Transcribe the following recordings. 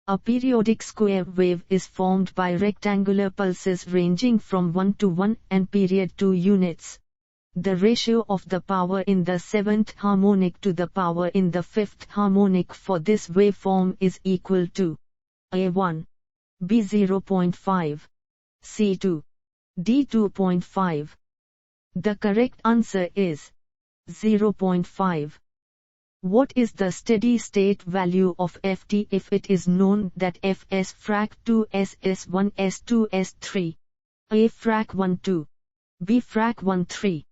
A periodic square wave is formed by rectangular pulses ranging from 1 to 1 and period 2 units. The ratio of the power in the 7th harmonic to the power in the 5th harmonic for this waveform is equal to A1, B 0.5, C2, D 2.5. The correct answer is 0.5. What is the steady state value of Ft if it is known that Fs frac 2 S1 S2 S3, A frac 1 2, B frac 1 3,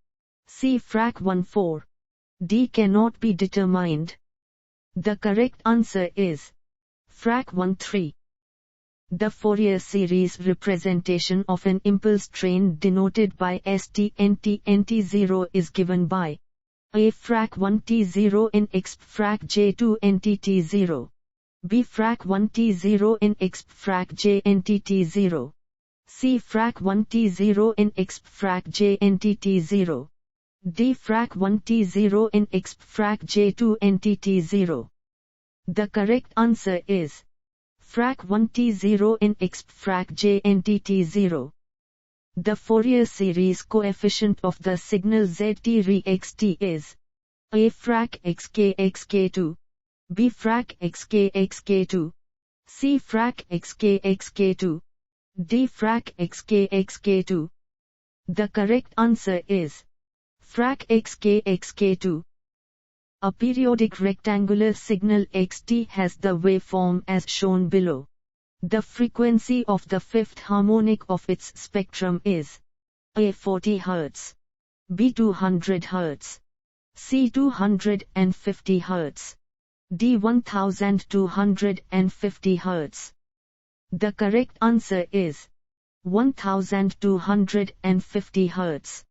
C frac 1 4, D cannot be determined? The correct answer is frac 1 3. The Fourier series representation of an impulse train denoted by St nt nt0 is given by A frac 1 t0 in exp frac j2 nt t0, B frac 1 t0 in exp frac j nt t0, C frac 1 t0 in exp frac j nt t0, D frac 1 t0 in exp frac j2 nt t0. The correct answer is frac 1 t0 in exp frac j nt t0. The Fourier series coefficient of the signal zt re xt is A frac xk xk2, B frac xk xk2, C frac xk xk2, D frac xk xk2. The correct answer is frac xk xk2. A periodic rectangular signal xt has the waveform as shown below. The frequency of the 5th harmonic of its spectrum is A 40 Hz, B 200 Hz, C 250 Hz, D 1250 Hz. The correct answer is 1250 Hz.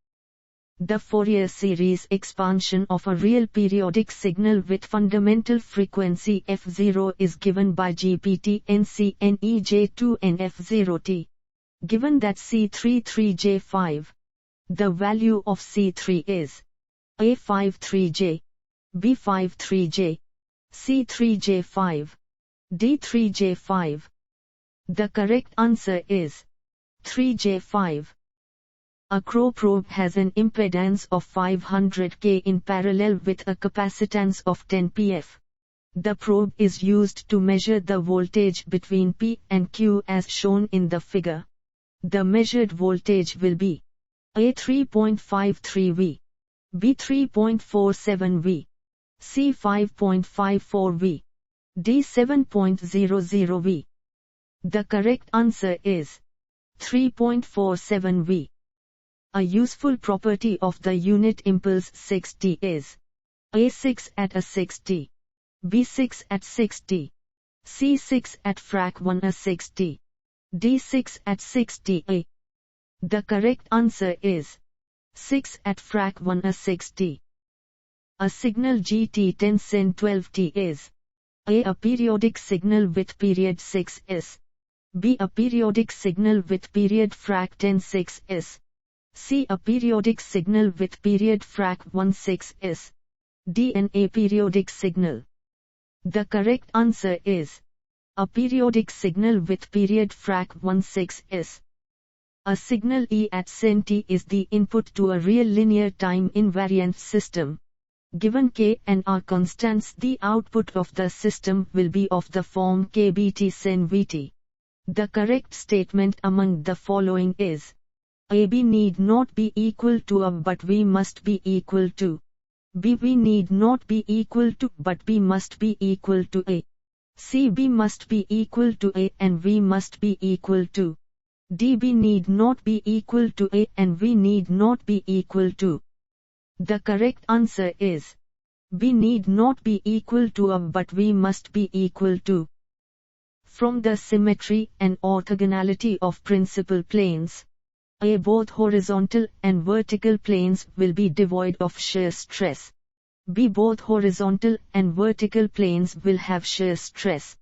The Fourier series expansion of a real periodic signal with fundamental frequency f0 is given by GPT NC NEJ2 NF0T. Given that C33J5, the value of C3 is A53J, B53J, C3J5, D3J5. The correct answer is 3J5. A Crow probe has an impedance of 500K in parallel with a capacitance of 10 pF. The probe is used to measure the voltage between P and Q as shown in the figure. The measured voltage will be A 3.53 V, B 3.47 V, C 5.54 V, D 7.00 V. The correct answer is 3.47 V. A useful property of the unit impulse 6t is A6 at a 6t, B6 at 6t, C6 at frac 1 a 6t, D6 at 6t A. The correct answer is 6 at frac 1 a 6t. A signal GT10 sin 12t is A periodic signal with period 6s, B a periodic signal with period frac 10 6s, C a periodic signal with period frac 16s, D an aperiodic signal. The correct answer is a periodic signal with period frac 16s. A signal E at sin t is the input to a real linear time invariant system. Given k and r constants, the output of the system will be of the form kbt sin vt. The correct statement among the following is AB need not be equal to A but V must be equal to B. V need not be equal to but B must be equal to A. C. B must be equal to A and V must be equal to D. B need not be equal to A and V need not be equal to. The correct answer is B need not be equal to A but V must be equal to. From the symmetry and orthogonality of principal planes, A. Both horizontal and vertical planes will be devoid of shear stress. B. Both horizontal and vertical planes will have shear stress.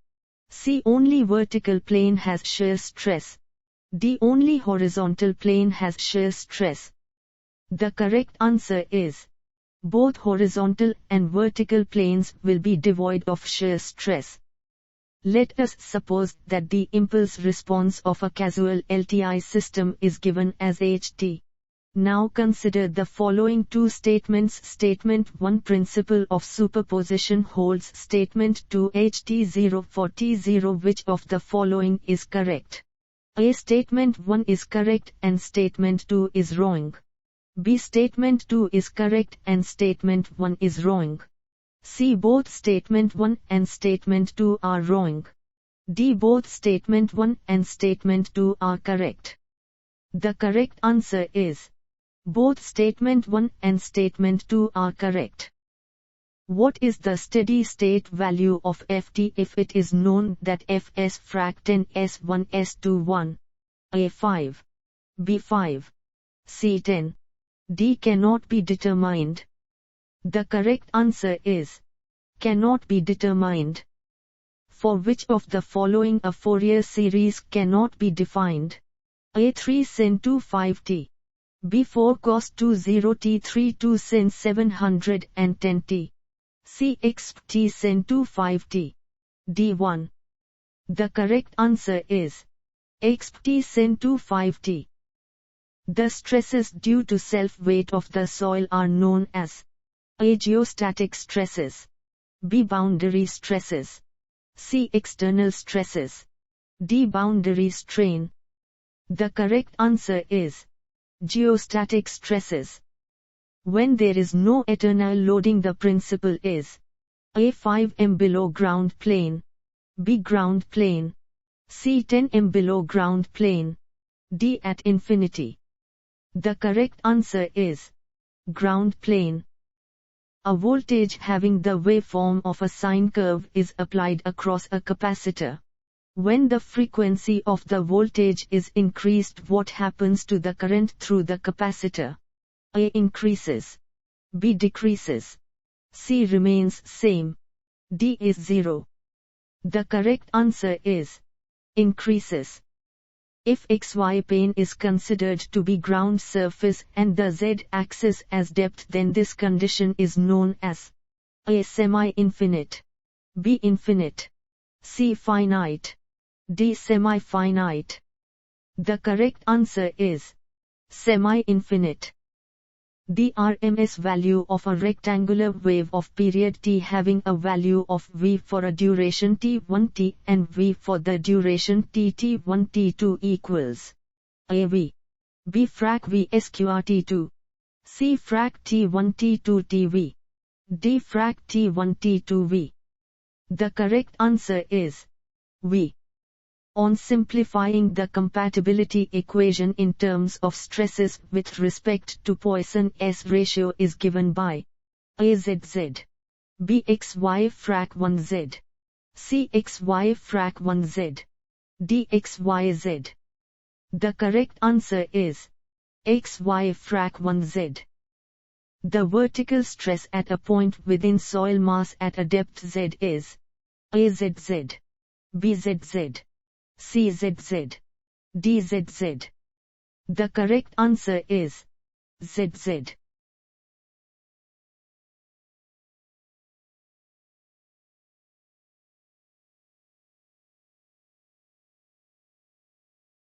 C. Only vertical plane has shear stress. D. Only horizontal plane has shear stress. The correct answer is both horizontal and vertical planes will be devoid of shear stress. Let us suppose that the impulse response of a causal LTI system is given as ht. Now consider the following two statements. Statement 1, principle of superposition holds. Statement 2, ht0 for t0. Which of the following is correct? A. Statement 1 is correct and statement 2 is wrong. B. Statement 2 is correct and statement 1 is wrong. C. Both statement 1 and statement 2 are wrong. D. Both statement 1 and statement 2 are correct. The correct answer is both statement 1 and statement 2 are correct. What is the steady state value of Ft if it is known that Fs frac 10 S1 S2 1? A. 5. B. 5. C. 10. D. Cannot be determined. The correct answer is cannot be determined. For which of the following a Fourier series cannot be defined? A. 3 sin 2 5t. B. 4 cos 2 0t 3 2 sin 710t. C. x t sin 2 5t. D. 1. The correct answer is x t sin 2 5t. The stresses due to self-weight of the soil are known as A. Geostatic stresses. B. Boundary stresses. C. External stresses. D. Boundary strain. The correct answer is geostatic stresses. When there is no external loading, the principle is A. 5 m below ground plane. B. Ground plane. C. 10 m below ground plane. D. At infinity. The correct answer is ground plane. A voltage having the waveform of a sine curve is applied across a capacitor. When the frequency of the voltage is increased, what happens to the current through the capacitor? A. Increases. B. Decreases. C. Remains same. D. Is 0. The correct answer is increases. If xy plane is considered to be ground surface and the z-axis as depth, then this condition is known as A. Semi-infinite. B. Infinite. C. Finite. D. Semi-finite. The correct answer is semi-infinite. The RMS value of a rectangular wave of period t having a value of v for a duration t1 and v for the duration t1 t2 equals A. V. B. Frac v sqr t2. C. Frac t1 t2 tv. D. Frac t1 t2 v. The correct answer is v. On simplifying the compatibility equation in terms of stresses with respect to Poisson's ratio is given by A. ZZ. B. XY frac 1Z. C. XY frac 1Z. D. XYZ. The correct answer is XY frac 1Z. The vertical stress at a point within soil mass at a depth Z is A. ZZ. B. ZZ. C. ZZ. D. ZZ. The correct answer is ZZ.